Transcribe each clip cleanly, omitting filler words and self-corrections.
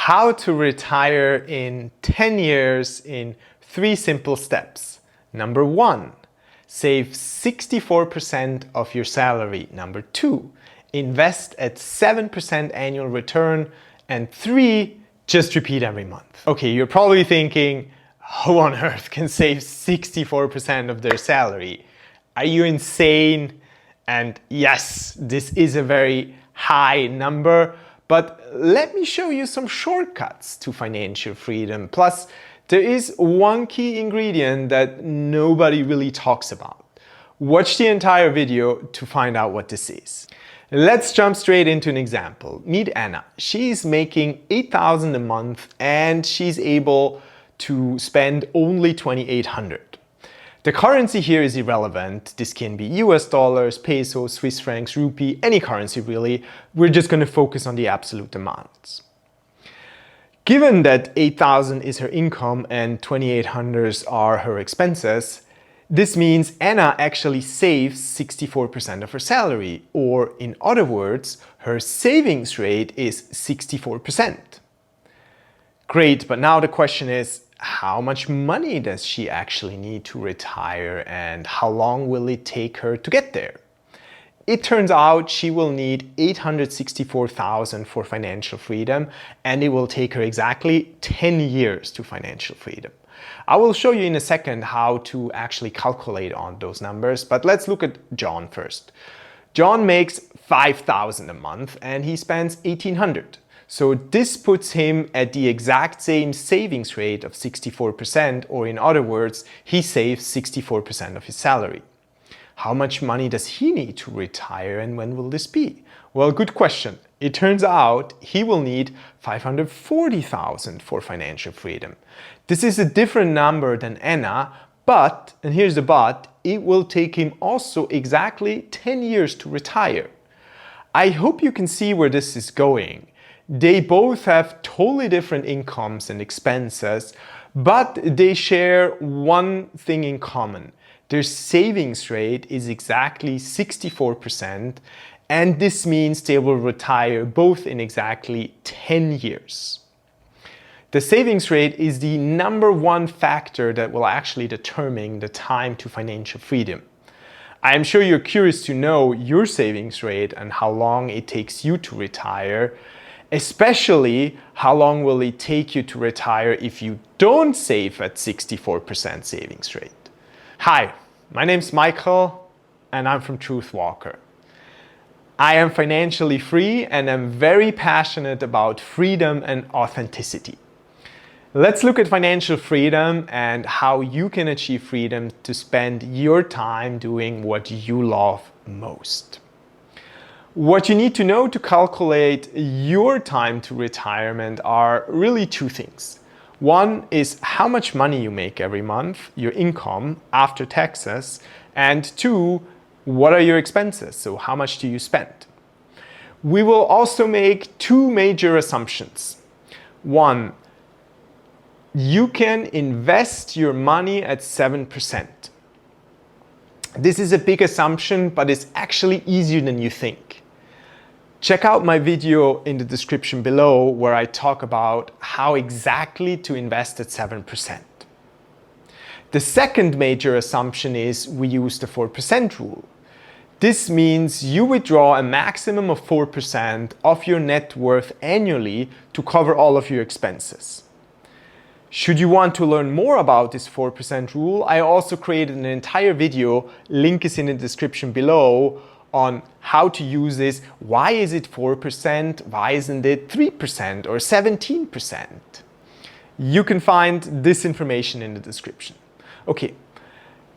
How to retire in 10 years in 3 simple steps. Number 1, save 64% of your salary. Number 2, invest at 7% annual return. And 3, just repeat every month. Okay, you're probably thinking, who on earth can save 64% of their salary? Are you insane? And yes, this is a very high number, but let me show you some shortcuts to financial freedom. Plus, there is one key ingredient that nobody really talks about. Watch the entire video to find out what this is. Let's jump straight into an example. Meet Anna. She's making $8,000 a month and she's able to spend only $2,800. The currency here is irrelevant. This can be US dollars, pesos, Swiss francs, rupee, any currency really. We're just going to focus on the absolute amounts. Given that 8,000 is her income and 2,800 are her expenses, this means Anna actually saves 64% of her salary, or in other words, her savings rate is 64%. Great, but now the question is, how much money does she actually need to retire and how long will it take her to get there? It turns out she will need $864,000 for financial freedom, and it will take her exactly 10 years to financial freedom. I will show you in a second how to actually calculate on those numbers, but let's look at John first. John makes $5,000 a month and he spends $1,800. So this puts him at the exact same savings rate of 64%, or in other words, he saves 64% of his salary. How much money does he need to retire and when will this be? Well, good question. It turns out he will need $540,000 for financial freedom. This is a different number than Anna, but, and here's the but, it will take him also exactly 10 years to retire. I hope you can see where this is going. They both have totally different incomes and expenses, but they share one thing in common. Their savings rate is exactly 64%, and this means they will retire both in exactly 10 years. The savings rate is the #1 factor that will actually determine the time to financial freedom. I am sure you're curious to know your savings rate and how long it takes you to retire. Especially, how long will it take you to retire if you don't save at 64% savings rate? Hi, my name's Michael and I'm from Truth Walker. I am financially free and I'm very passionate about freedom and authenticity. Let's look at financial freedom and how you can achieve freedom to spend your time doing what you love most. What you need to know to calculate your time to retirement are really 2 things. One is how much money you make every month, your income after taxes, and 2, what are your expenses? So how much do you spend? We will also make 2 major assumptions. 1, you can invest your money at 7%. This is a big assumption, but it's actually easier than you think. Check out my video in the description below where I talk about how exactly to invest at 7%. The second major assumption is we use the 4% rule. This means you withdraw a maximum of 4% of your net worth annually to cover all of your expenses. Should you want to learn more about this 4% rule, I also created an entire video, link is in the description below, on how to use this. Why is it 4%? Why isn't it 3% or 17%? You can find this information in the description. Okay,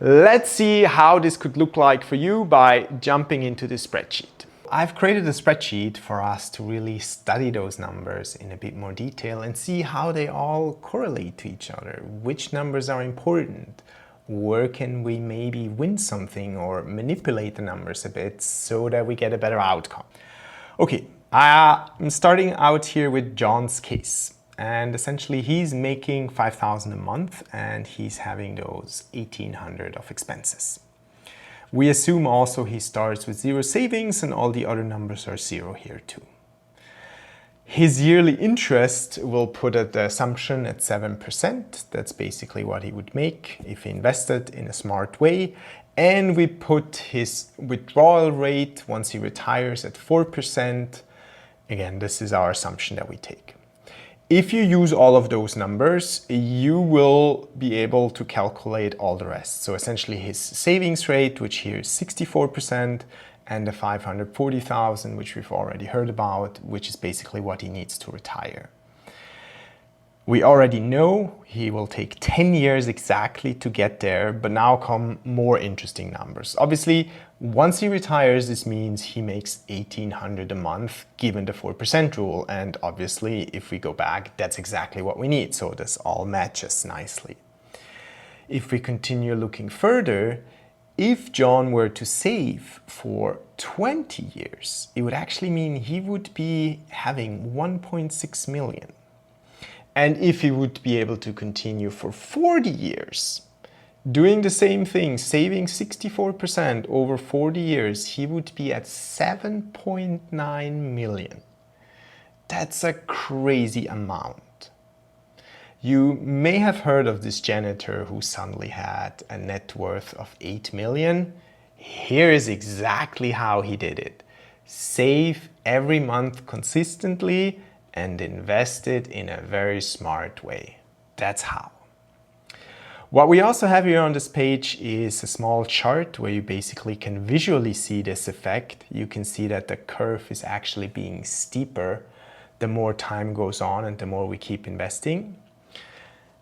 let's see how this could look like for you by jumping into the spreadsheet. I've created a spreadsheet for us to really study those numbers in a bit more detail and see how they all correlate to each other. Which numbers are important? Where can we maybe win something or manipulate the numbers a bit so that we get a better outcome? Okay, I'm starting out here with John's case. And essentially he's making $5,000 a month and he's having those $1,800 of expenses. We assume also he starts with 0 savings and all the other numbers are 0 here too. His yearly interest will put at the assumption at 7%. That's basically what he would make if he invested in a smart way. And we put his withdrawal rate once he retires at 4%. Again, this is our assumption that we take. If you use all of those numbers, you will be able to calculate all the rest. So essentially his savings rate, which here is 64%, and the 540,000, which we've already heard about, which is basically what he needs to retire. We already know he will take 10 years exactly to get there, but now come more interesting numbers. Obviously, once he retires, this means he makes 1,800 a month, given the 4% rule. And obviously, if we go back, that's exactly what we need. So this all matches nicely. If we continue looking further, if John were to save for 20 years, it would actually mean he would be having 1.6 million. And if he would be able to continue for 40 years, doing the same thing, saving 64% over 40 years, he would be at 7.9 million. That's a crazy amount. You may have heard of this janitor who suddenly had a net worth of 8 million. Here is exactly how he did it. Save every month consistently and invest it in a very smart way. That's how. What we also have here on this page is a small chart where you basically can visually see this effect. You can see that the curve is actually being steeper the more time goes on and the more we keep investing.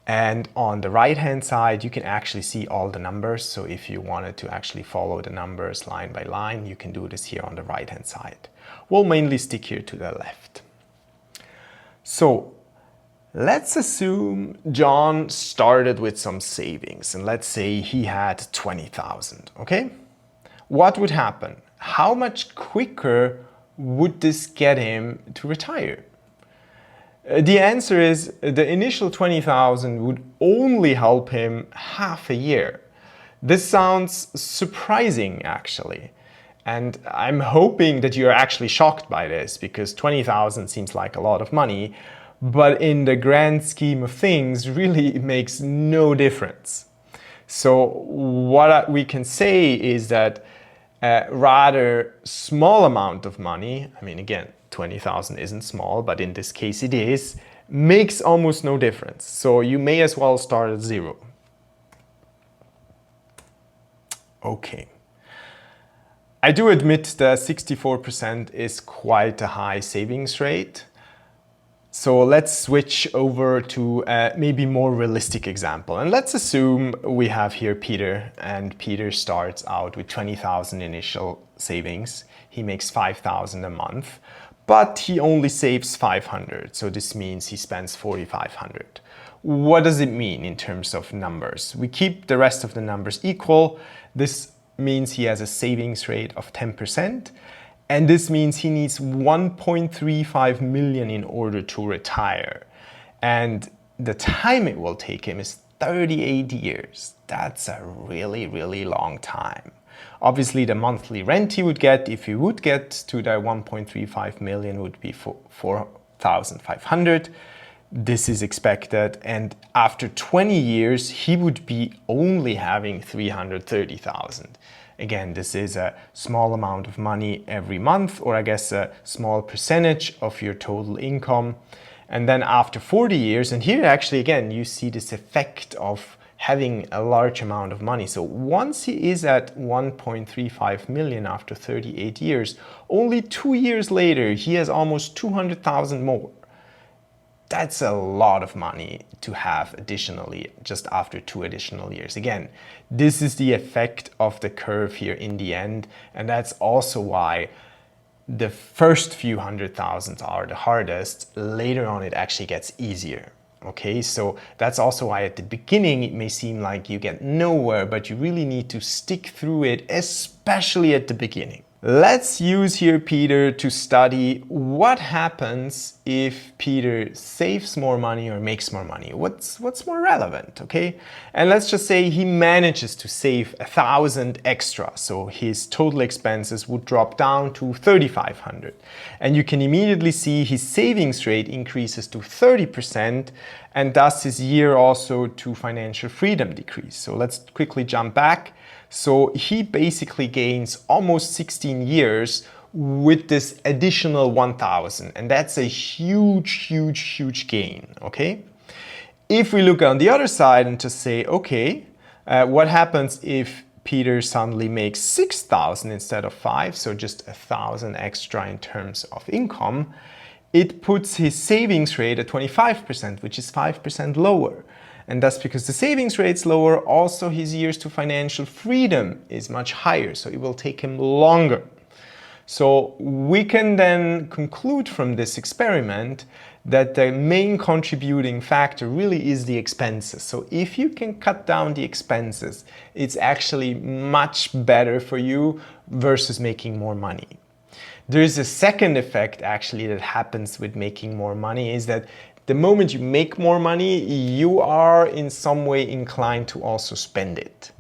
And on the right hand side, you can actually see all the numbers. So if you wanted to actually follow the numbers line by line, you can do this here on the right hand side. We'll mainly stick here to the left. So let's assume John started with some savings and let's say he had 20,000, okay? What would happen? How much quicker would this get him to retire? The answer is the initial 20,000 would only help him half a year. This sounds surprising actually. And I'm hoping that you're actually shocked by this because 20,000 seems like a lot of money, but in the grand scheme of things, really it makes no difference. So what we can say is that a rather small amount of money, I mean, again, 20,000 isn't small, but in this case it is, makes almost no difference. So you may as well start at zero. Okay. I do admit that 64% is quite a high savings rate. So let's switch over to a maybe more realistic example. And let's assume we have here Peter, and Peter starts out with 20,000 initial savings. He makes 5,000 a month, but he only saves 500. So this means he spends 4,500. What does it mean in terms of numbers? We keep the rest of the numbers equal. This means he has a savings rate of 10%. And this means he needs 1.35 million in order to retire. And the time it will take him is 38 years. That's a really, really long time. Obviously, the monthly rent he would get, if he would get to the 1.35 million, would be 4,500. This is expected. And after 20 years, he would be only having 330,000. Again, this is a small amount of money every month, or I guess a small percentage of your total income. And then after 40 years, and here actually again, you see this effect of having a large amount of money. So once he is at 1.35 million after 38 years, only 2 years later, he has almost 200,000 more. That's a lot of money to have additionally, just after 2 additional years. Again, this is the effect of the curve here in the end. And that's also why the first few 100,000 are the hardest. Later on, it actually gets easier. Okay, so that's also why at the beginning it may seem like you get nowhere, but you really need to stick through it, especially at the beginning. Let's use here Peter to study what happens if Peter saves more money or makes more money. What's more relevant, okay? And let's just say he manages to save 1,000 extra, so his total expenses would drop down to 3,500. And you can immediately see his savings rate increases to 30%, and thus his year also to financial freedom decrease. So let's quickly jump back. So he basically gains almost 16 years with this additional 1,000, and that's a huge gain, okay? If we look on the other side and just say, okay, what happens if Peter suddenly makes 6,000 instead of 5, so just 1,000 extra in terms of income, it puts his savings rate at 25%, which is 5% lower. And that's because the savings rate's lower, also his years to financial freedom is much higher, so it will take him longer. So we can then conclude from this experiment that the main contributing factor really is the expenses. So if you can cut down the expenses, it's actually much better for you versus making more money. There's a second effect actually that happens with making more money, is that the moment you make more money, you are in some way inclined to also spend it,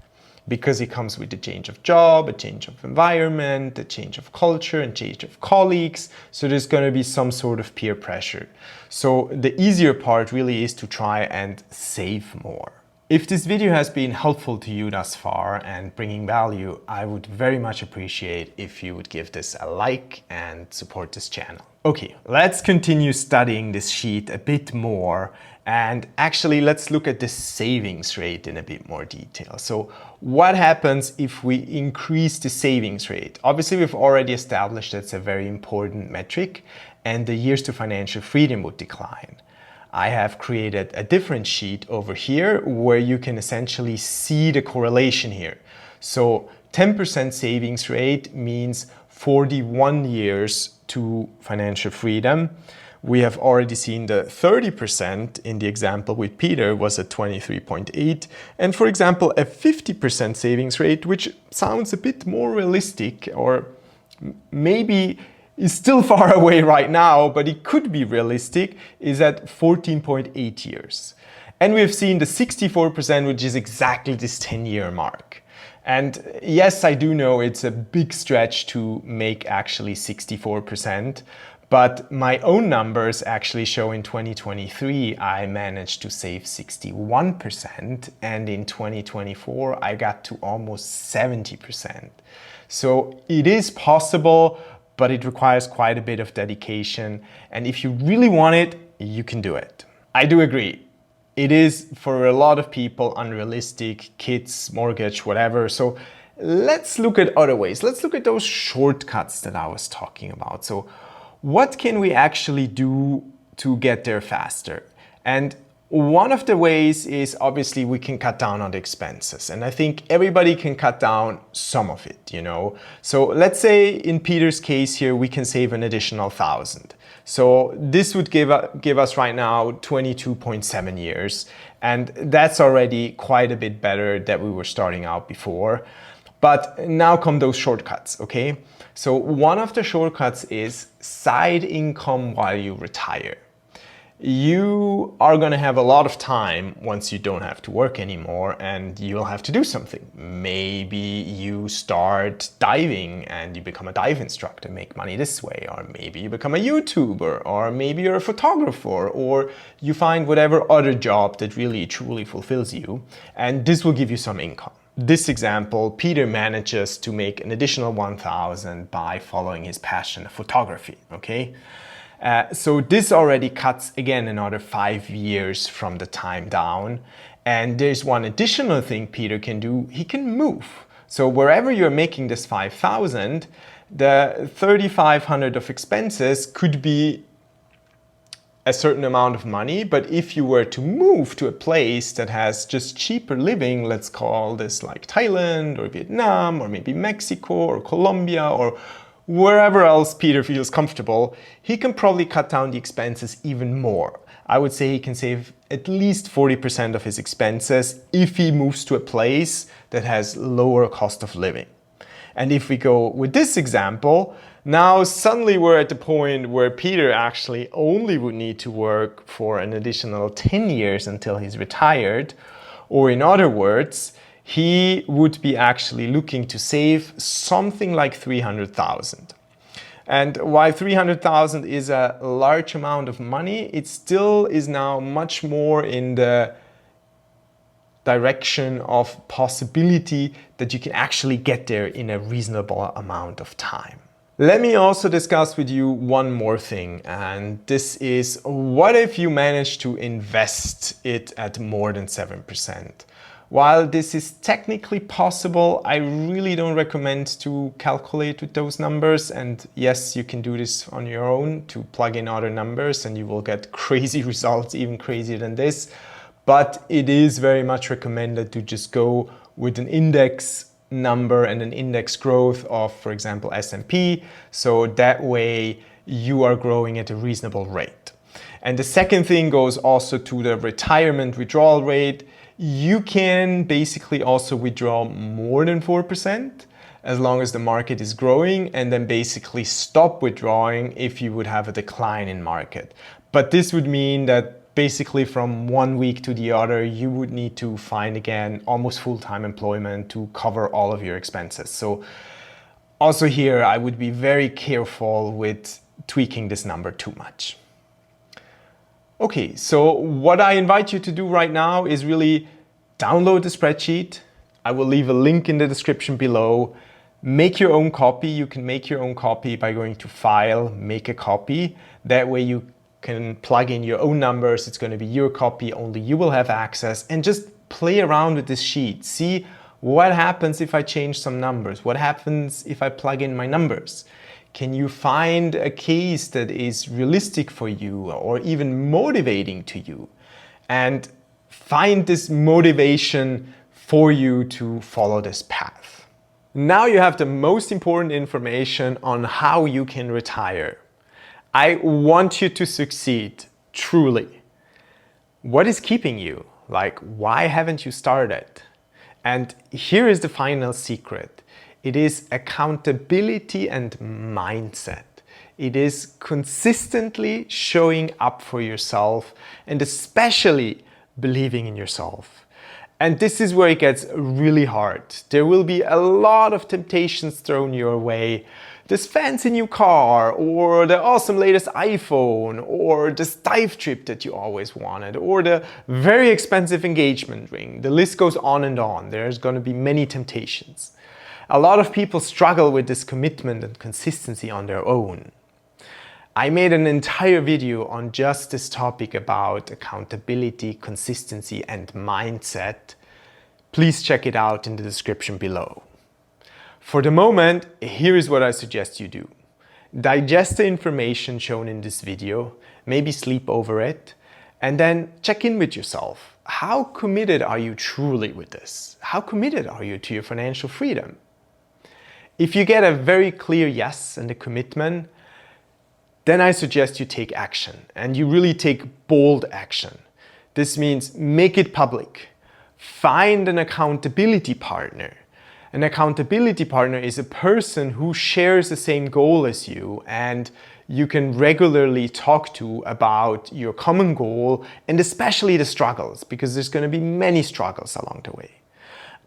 because it comes with a change of job, a change of environment, a change of culture, and change of colleagues. So there's going to be some sort of peer pressure. So the easier part really is to try and save more. If this video has been helpful to you thus far and bringing value, I would very much appreciate if you would give this a like and support this channel. Okay, let's continue studying this sheet a bit more, and actually let's look at the savings rate in a bit more detail. So what happens if we increase the savings rate? Obviously we've already established that's a very important metric, and the years to financial freedom would decline. I have created a different sheet over here where you can essentially see the correlation here. So 10% savings rate means 41 years to financial freedom. We have already seen the 30% in the example with Peter was at 23.8. And for example, a 50% savings rate, which sounds a bit more realistic, or maybe is still far away right now, but it could be realistic, is at 14.8 years. And we've seen the 64%, which is exactly this 10-year mark. And yes, I do know it's a big stretch to make actually 64%, but my own numbers actually show in 2023 I managed to save 61%, and in 2024 I got to almost 70%. So it is possible, but it requires quite a bit of dedication, and if you really want it, you can do it. I do agree. It is, for a lot of people, unrealistic, kids, mortgage, whatever. So let's look at other ways. Let's look at those shortcuts that I was talking about. So what can we actually do to get there faster? And one of the ways is obviously we can cut down on the expenses. And I think everybody can cut down some of it, you know. So let's say in Peter's case here, we can save an additional 1,000. So this would give us right now 22.7 years. And that's already quite a bit better than we were starting out before. But now come those shortcuts, okay? So one of the shortcuts is side income while you retire. You are going to have a lot of time once you don't have to work anymore, and you'll have to do something. Maybe you start diving and you become a dive instructor, make money this way, or maybe you become a YouTuber, or maybe you're a photographer, or you find whatever other job that really truly fulfills you, and this will give you some income. This example, Peter manages to make an additional 1,000 by following his passion of photography, okay? So this already cuts, again, another 5 years from the time down. And there's one additional thing Peter can do. He can move. So wherever you're making this 5,000, the 3,500 of expenses could be a certain amount of money. But if you were to move to a place that has just cheaper living, let's call this like Thailand or Vietnam or maybe Mexico or Colombia or wherever else Peter feels comfortable, he can probably cut down the expenses even more. I would say he can save at least 40% of his expenses if he moves to a place that has lower cost of living. And if we go with this example, now suddenly we're at the point where Peter actually only would need to work for an additional 10 years until he's retired. Or in other words, he would be actually looking to save something like 300,000. And while 300,000 is a large amount of money, it still is now much more in the direction of possibility that you can actually get there in a reasonable amount of time. Let me also discuss with you one more thing, and this is, what if you manage to invest it at more than 7%? While this is technically possible, I really don't recommend to calculate with those numbers. And yes, you can do this on your own to plug in other numbers and you will get crazy results, even crazier than this. But it is very much recommended to just go with an index number and an index growth of, for example, S&P. So that way you are growing at a reasonable rate. And the second thing goes also to the retirement withdrawal rate. You can basically also withdraw more than 4% as long as the market is growing, and then basically stop withdrawing if you would have a decline in market. But this would mean that basically from one week to the other, you would need to find again almost full-time employment to cover all of your expenses. So also here, I would be very careful with tweaking this number too much. Okay, so what I invite you to do right now is really download the spreadsheet. I will leave a link in the description below. Make your own copy. You can make your own copy by going to File, Make a Copy. That way you can plug in your own numbers. It's going to be your copy, only you will have access, and just play around with this sheet. See what happens if I change some numbers. What happens if I plug in my numbers? Can you find a case that is realistic for you or even motivating to you? And find this motivation for you to follow this path. Now you have the most important information on how you can retire. I want you to succeed, truly. What is keeping you? Like, why haven't you started? And here is the final secret. It is accountability and mindset. It is consistently showing up for yourself and especially believing in yourself. And this is where it gets really hard. There will be a lot of temptations thrown your way. This fancy new car, or the awesome latest iPhone, or this dive trip that you always wanted, or the very expensive engagement ring. The list goes on and on. There's going to be many temptations. A lot of people struggle with this commitment and consistency on their own. I made an entire video on just this topic about accountability, consistency, and mindset. Please check it out in the description below. For the moment, here is what I suggest you do. Digest the information shown in this video, maybe sleep over it, and then check in with yourself. How committed are you truly with this? How committed are you to your financial freedom? If you get a very clear yes and a commitment, then I suggest you take action, and you really take bold action. This means make it public. Find an accountability partner. An accountability partner is a person who shares the same goal as you and you can regularly talk to about your common goal and especially the struggles, because there's going to be many struggles along the way.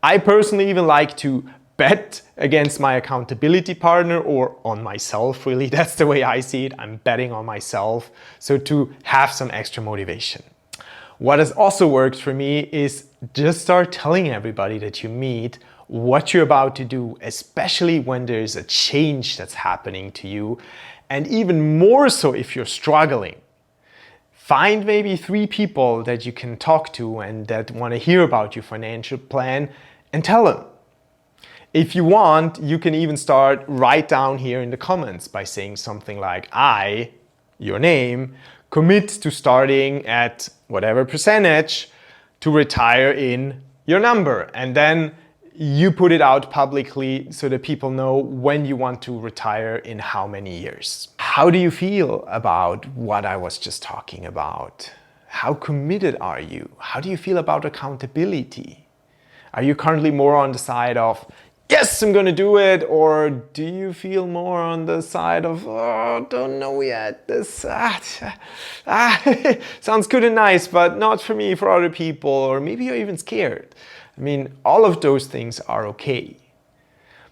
I personally even like to bet against my accountability partner or on myself, really. That's the way I see it. I'm betting on myself. So to have some extra motivation. What has also worked for me is just start telling everybody that you meet what you're about to do, especially when there's a change that's happening to you. And even more so if you're struggling. Find maybe 3 people that you can talk to and that want to hear about your financial plan and tell them. If you want, you can even start right down here in the comments by saying something like, I, your name, commit to starting at whatever percentage to retire in your number. And then you put it out publicly so that people know when you want to retire in how many years. How do you feel about what I was just talking about? How committed are you? How do you feel about accountability? Are you currently more on the side of, yes, I'm gonna do it? Or do you feel more on the side of, oh, don't know yet, this sounds good and nice, but not for me, for other people, or maybe you're even scared. I mean, all of those things are okay.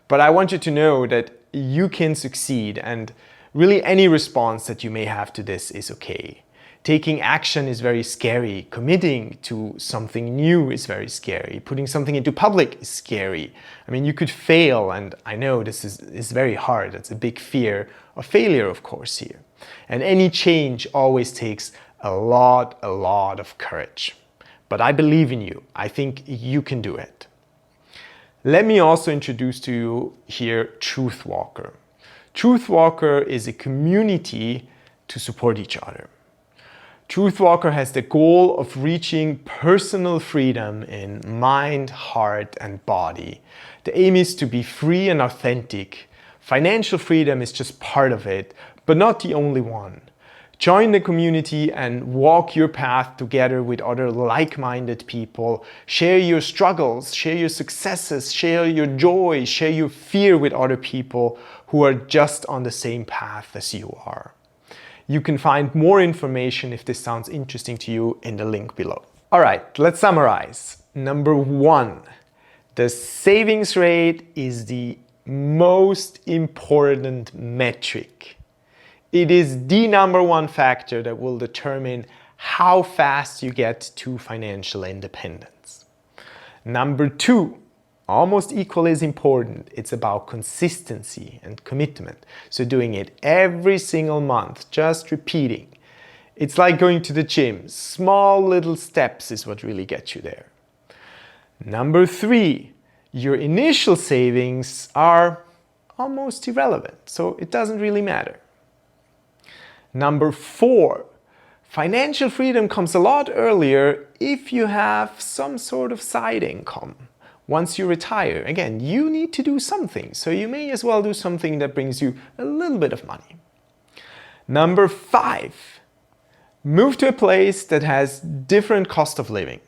But I want you to know that you can succeed, and really any response that you may have to this is okay. Taking action is very scary. Committing to something new is very scary. Putting something into public is scary. I mean, you could fail, and I know this is very hard. It's a big fear of failure, of course, here. And any change always takes a lot of courage. But I believe in you. I think you can do it. Let me also introduce to you here Truth Walker. Truth Walker is a community to support each other. Truth Walker has the goal of reaching personal freedom in mind, heart, and body. The aim is to be free and authentic. Financial freedom is just part of it, but not the only one. Join the community and walk your path together with other like-minded people. Share your struggles, share your successes, share your joy, share your fear with other people who are just on the same path as you are. You can find more information if this sounds interesting to you in the link below. All right, let's summarize. Number 1, the savings rate is the most important metric. It is the number 1 factor that will determine how fast you get to financial independence. Number 2, almost equally as important, it's about consistency and commitment. So doing it every single month, just repeating. It's like going to the gym. Small little steps is what really gets you there. Number 3, your initial savings are almost irrelevant, so it doesn't really matter. Number 4, financial freedom comes a lot earlier if you have some sort of side income. Once you retire, again, you need to do something, so you may as well do something that brings you a little bit of money. Number 5, move to a place that has different cost of living.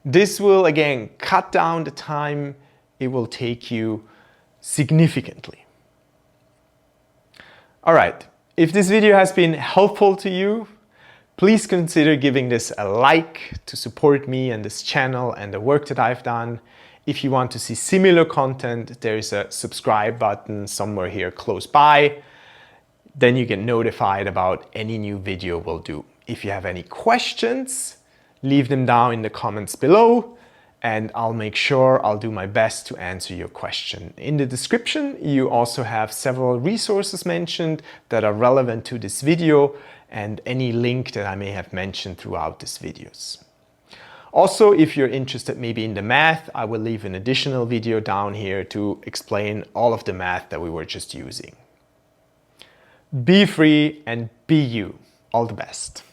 This will, again, cut down the time it will take you significantly. All right, if this video has been helpful to you, please consider giving this a like to support me and this channel and the work that I've done. If you want to see similar content, there is a subscribe button somewhere here close by. Then you get notified about any new video we'll do. If you have any questions, leave them down in the comments below, and I'll make sure I'll do my best to answer your question. In the description, you also have several resources mentioned that are relevant to this video and any link that I may have mentioned throughout these videos. Also, if you're interested maybe in the math, I will leave an additional video down here to explain all of the math that we were just using. Be free and be you. All the best.